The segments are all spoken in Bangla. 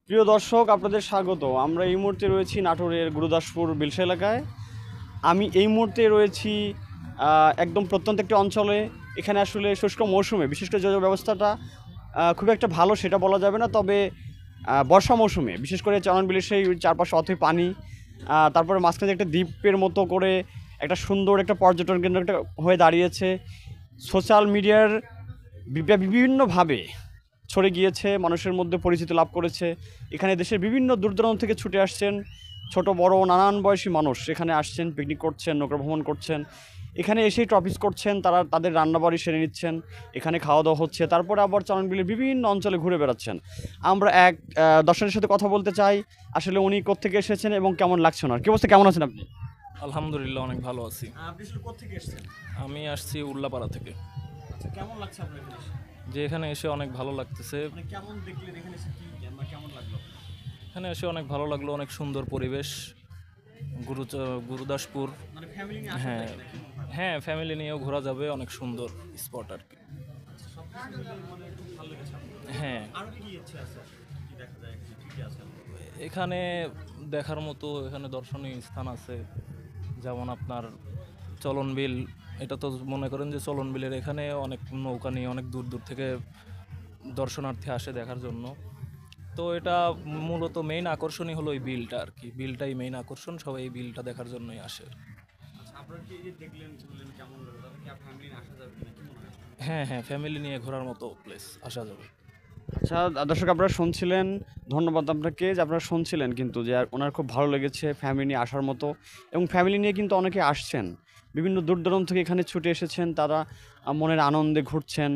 প্রিয় দর্শক, আপনাদের স্বাগত। আমরা এই মুহূর্তে রয়েছি নাটোরের গুরুদাসপুর বিলসা এলাকায়। আমি এই মুহূর্তে রয়েছি একদম প্রত্যন্ত একটি অঞ্চলে। এখানে আসলে শুষ্ক মৌসুমে বিশেষ করে যোগাযোগ ব্যবস্থাটা খুব একটা ভালো সেটা বলা যাবে না, তবে বর্ষা মৌসুমে বিশেষ করে চরণবিলের সেই চারপাশে অথই পানি, তারপরে মাঝখানে একটা দ্বীপের মতো করে একটা সুন্দর একটা পর্যটন কেন্দ্র একটা হয়ে দাঁড়িয়েছে। সোশ্যাল মিডিয়ার বিভিন্নভাবে ছড়ে গিয়েছে, মানুষের মধ্যে পরিচিতি লাভ করেছে। এখানে দেশের বিভিন্ন দূর দূরান্ত থেকে ছুটে আসছেন ছোট বড় নানান বয়সী মানুষ, এখানে আসছেন, পিকনিক করছেন, নৌকা ভ্রমণ করছেন, এখানে এসেই টপিস করছেন, তারা তাদের রান্নাবাড়ি সেরে নিচ্ছেন, এখানে খাওয়া দাওয়া হচ্ছে, তারপরে আবার চরণবিলের বিভিন্ন অঞ্চলে ঘুরে বেড়াচ্ছেন। আমরা এক দর্শকের সাথে কথা বলতে চাই, আসলে উনি কোত্থেকে এসেছেন এবং কেমন লাগছে ওনার। কি অবস্থা, কেমন আছেন আপনি? আলহামদুলিল্লাহ, অনেক ভালো আছি। আপনি আসলে কোত্থেকে এসেছেন? আমি আসছি উল্লাপাড়া থেকে। আচ্ছা, কেমন লাগছে আপনার এখানে এসে? যে এখানে এসে অনেক ভালো লাগতেছে। মানে কেমন দেখলেন এখানে এসে, কি কেমন লাগলো? এখানে এসে অনেক ভালো লাগলো, অনেক সুন্দর পরিবেশ। গুরুদাসপুর। মানে ফ্যামিলি নিয়ে আসা হ্যাঁ, যায় নাকি? হ্যাঁ, ফ্যামিলি নিয়েও ঘোরা যাবে, অনেক সুন্দর স্পট আর কি। মানে খুব ভালো লেগেছে আপনার? হ্যাঁ, আরো কি ইচ্ছে আছে, কি দেখা যায়, কি কি আছে? এখানে দেখার মতো এখানে দর্শনীয় স্থান আছে, যেমন আপনার চলনবিল। এটা তো মনে করেন যে চলনবিলের এখানে অনেক নৌকা নিয়ে অনেক দূর দূর থেকে দর্শনার্থী আসে দেখার জন্য। তো এটা মূলত মেইন আকর্ষণই হলো এই বিলটা আর কি। বিলটাই মেইন আকর্ষণ, সবাই এই বিলটা দেখার জন্যই আসে। আচ্ছা, আপনারা কি এই যে দেখলেন শুনলেন কেমন লাগলো, তাহলে কি ফ্যামিলি নিয়ে আসা যাবে কিনা, কি মনে হয়? হ্যাঁ, হ্যাঁ, ফ্যামিলি নিয়ে ঘোরার মতো প্লেস, আসা যাবে। আচ্ছা দর্শক, আপনারা শুনছিলেন, ধন্যবাদ আপনাকে যে আপনারা শুনছিলেন, কিন্তু যে ওনার খুব ভালো লেগেছে ফ্যামিলি নিয়ে আসার মতো, এবং ফ্যামিলি নিয়ে কিন্তু অনেকে আসছেন, বিভিন্ন দূর দূরান্ত থেকে এখানে ছুটে এসেছেন, তারা মনের আনন্দে ঘুরছেন,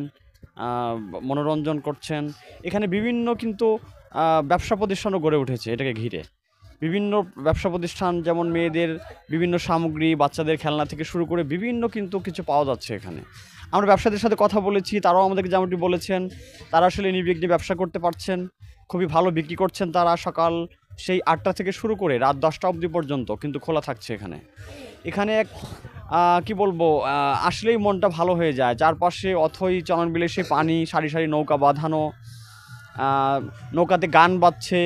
মনোরঞ্জন করছেন। এখানে বিভিন্ন কিন্তু ব্যবসা প্রতিষ্ঠানও গড়ে উঠেছে এটাকে ঘিরে। বিভিন্ন ব্যবসা প্রতিষ্ঠান, যেমন মেয়েদের বিভিন্ন সামগ্রী, বাচ্চাদের খেলনা থেকে শুরু করে বিভিন্ন কিন্তু কিছু পাওয়া যাচ্ছে এখানে। আমরা ব্যবসায়ীদের সাথে কথা বলেছি, তারাও আমাদেরকে যেমনটি বলেছেন, তারা আসলে নির্বিঘ্নে ব্যবসা করতে পারছেন, খুবই ভালো বিক্রি করছেন। তারা সকাল সেই 8টা থেকে শুরু করে রাত 10টা অবধি পর্যন্ত কিন্তু খোলা থাকছে এখানে। এখানে এক কি বলবো, আসলেই মনটা ভালো হয়ে যায়। চারপাশে অথই চরণবিলে সেই পানি, সারি সারি নৌকা বাঁধানো, নৌকাতে গান বাজছে,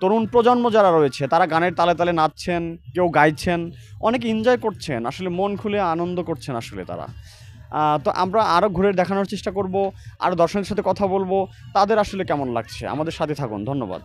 তরুণ প্রজন্ম যারা রয়েছে তারা গানের তালে তালে নাচছেন, কেউ গাইছেন, অনেকে এনজয় করছেন, আসলে মন খুলে আনন্দ করছেন আসলে তারা। তো আমরা আরও ঘুরে দেখানোর চেষ্টা করব, আরও দর্শকের সাথে কথা বলবো, তাদের আসলে কেমন লাগছে। আমাদের সাথে থাকুন, ধন্যবাদ।